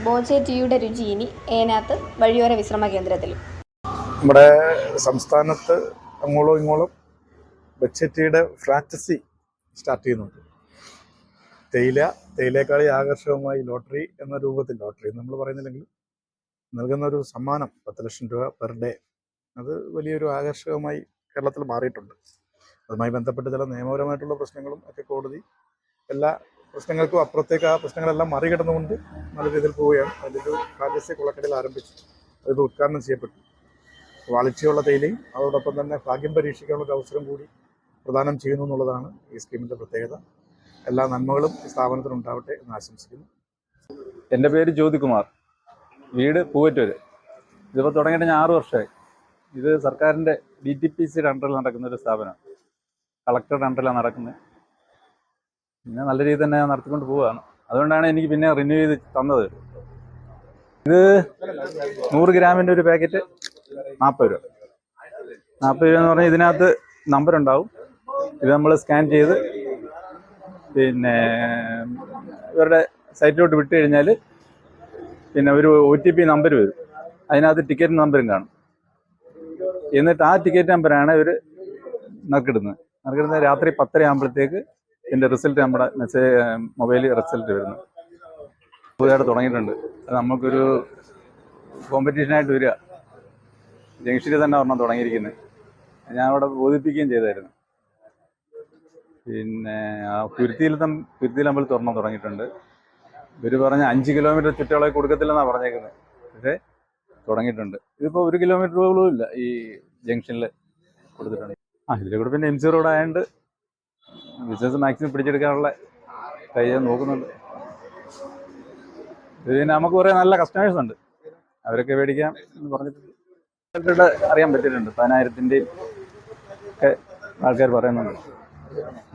ബോച്ചെ ടീയുടെ രുചി ഇനി ഏനാത്ത് വഴിയോര വിശ്രമ കേന്ദ്രത്തിൽ. നമ്മുടെ സംസ്ഥാനത്ത് അങ്ങോളം ഇങ്ങോളം ബോച്ചെ ടീയുടെ ഫ്രാഞ്ചൈസി സ്റ്റാർട്ട് ചെയ്യുന്നുണ്ട്. തേയിലേക്കാളി ആകർഷകമായി ലോട്ടറി എന്ന രൂപത്തിൽ, ലോട്ടറി നമ്മൾ പറയുന്നില്ലെങ്കിൽ നൽകുന്ന ഒരു സമ്മാനം 10 ലക്ഷം രൂപ പെർ ഡേ, അത് വലിയൊരു ആകർഷകമായി കേരളത്തിൽ മാറിയിട്ടുണ്ട്. അതുമായി ബന്ധപ്പെട്ട് ചില നിയമപരമായിട്ടുള്ള പ്രശ്നങ്ങളും ഒക്കെ കോടതി എല്ലാ പ്രശ്നങ്ങൾക്കും അപ്പുറത്തേക്ക് ആ പ്രശ്നങ്ങളെല്ലാം മറികടന്നുകൊണ്ട് നല്ല രീതിയിൽ പോവുകയാണ്. അതിൻ്റെ ഒരു ഫ്രാഞ്ചൈസി കുളക്കടയിൽ ആരംഭിച്ചു, അതിപ്പോൾ ഉദ്ഘാടനം ചെയ്യപ്പെട്ടു. ക്വാളിറ്റിയുള്ള തേയിലയും അതോടൊപ്പം തന്നെ ഭാഗ്യം പരീക്ഷിക്കാനുള്ള ഒരു അവസരം കൂടി പ്രദാനം ചെയ്യുന്നു എന്നുള്ളതാണ് ഈ സ്കീമിൻ്റെ പ്രത്യേകത. എല്ലാ നന്മകളും ഈ സ്ഥാപനത്തിനുണ്ടാവട്ടെ എന്ന് ആശംസിക്കുന്നു. എൻ്റെ പേര് ജ്യോതികുമാർ, വീട് പൂവറ്റൂര്. ഇതിപ്പോൾ തുടങ്ങിയിട്ട് ഞാൻ 6 വർഷമായി. ഇത് സർക്കാരിൻ്റെ DTPCയുടെ അണ്ടറിൽ നടക്കുന്ന ഒരു സ്ഥാപനമാണ്, കളക്ടറുടെ അണ്ടറിലാണ് നടക്കുന്നത്. പിന്നെ നല്ല രീതിയിൽ തന്നെ നടത്തിക്കൊണ്ട് പോവുകയാണ്. അതുകൊണ്ടാണ് എനിക്ക് പിന്നെ റിന്യൂ ചെയ്ത് തന്നത്. ഇത് 100 ഗ്രാമിൻ്റെ ഒരു പാക്കറ്റ് 40 രൂപ. 40 രൂപ എന്ന് പറഞ്ഞാൽ ഇതിനകത്ത് നമ്പർ ഉണ്ടാവും. ഇത് നമ്മൾ സ്കാൻ ചെയ്ത് പിന്നെ ഇവരുടെ സൈറ്റിലോട്ട് വിട്ട് കഴിഞ്ഞാൽ പിന്നെ ഒരു OTP നമ്പർ വരും. അതിനകത്ത് ടിക്കറ്റ് നമ്പറും കാണും. എന്നിട്ട് ആ ടിക്കറ്റ് നമ്പറാണ് ഇവർ നറുക്കിടുന്നത്. രാത്രി 10:30 ആകുമ്പോഴത്തേക്ക് ഇതിൻ്റെ റിസൾട്ട് നമ്മുടെ മൊബൈലിൽ റിസൾട്ട് വരുന്നു. പുതിയതായിട്ട് തുടങ്ങിയിട്ടുണ്ട്. അത് നമുക്കൊരു കോമ്പറ്റീഷനായിട്ട് വരിക. ജംഗ്ഷനിൽ തന്നെ ഒരെണ്ണം തുടങ്ങിയിരിക്കുന്നത്. ഞാൻ അവിടെ ബോധിപ്പിക്കുകയും ചെയ്തായിരുന്നു. പിന്നെ ആ കുരുത്തിയിൽ നമ്മൾ തുറന്ന് തുടങ്ങിയിട്ടുണ്ട്. ഇവർ പറഞ്ഞ 5 കിലോമീറ്റർ ചുറ്റളവ് കൊടുക്കത്തില്ലെന്നാണ് പറഞ്ഞേക്കുന്നത്. പക്ഷേ തുടങ്ങിയിട്ടുണ്ട്. ഇതിപ്പോൾ 1 കിലോമീറ്റർ പോലും ഇല്ല ഈ ജംഗ്ഷനിൽ കൊടുത്തിട്ടുണ്ട്. ഇതിലെ കൂടെ പിന്നെ MC റോഡ് ആയതുകൊണ്ട് ബിസിനസ് മാക്സിമം പിടിച്ചെടുക്കാനുള്ള ട്രൈ ചെയ്യാൻ നോക്കുന്നുണ്ട്. ഇത് പിന്നെ നമുക്ക് കുറേ നല്ല കസ്റ്റമേഴ്സ് ഉണ്ട്, അവരൊക്കെ മേടിക്കാം എന്ന് പറഞ്ഞിട്ടുണ്ട്. അറിയാൻ പറ്റിയിട്ടുണ്ട് 10,000-ൻ്റെയും ഒക്കെ ആൾക്കാർ പറയുന്നുണ്ട്,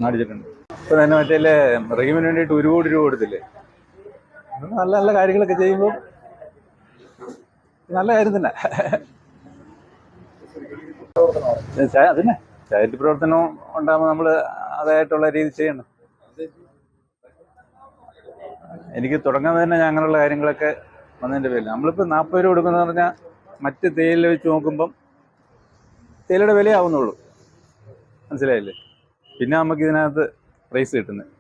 അടിച്ചിട്ടുണ്ട്. ഇപ്പോൾ തന്നെ മറ്റേ റഹീമിന് വേണ്ടിയിട്ട് 1 കോടി രൂപ കൊടുത്തില്ലേ. നല്ല നല്ല കാര്യങ്ങളൊക്കെ ചെയ്യുമ്പോൾ നല്ല കാര്യം തന്നെ. അതിനെ ചാരിറ്റി പ്രവർത്തനം ഉണ്ടാകുമ്പോൾ നമ്മൾ അതായിട്ടുള്ള രീതി ചെയ്യണം. എനിക്ക് തുടങ്ങുന്നത് തന്നെ അങ്ങനെയുള്ള കാര്യങ്ങളൊക്കെ വന്നതിൻ്റെ പേരിൽ. നമ്മളിപ്പോൾ 40 രൂപ കൊടുക്കുന്നതെന്ന് പറഞ്ഞാൽ മറ്റ് തേയില വെച്ച് നോക്കുമ്പം തേയിലയുടെ വിലയാവുന്നുള്ളൂ, മനസ്സിലായില്ലേ. പിന്നെ നമുക്ക് ഇതിനകത്ത് പ്രൈസ് കിട്ടുന്നത്.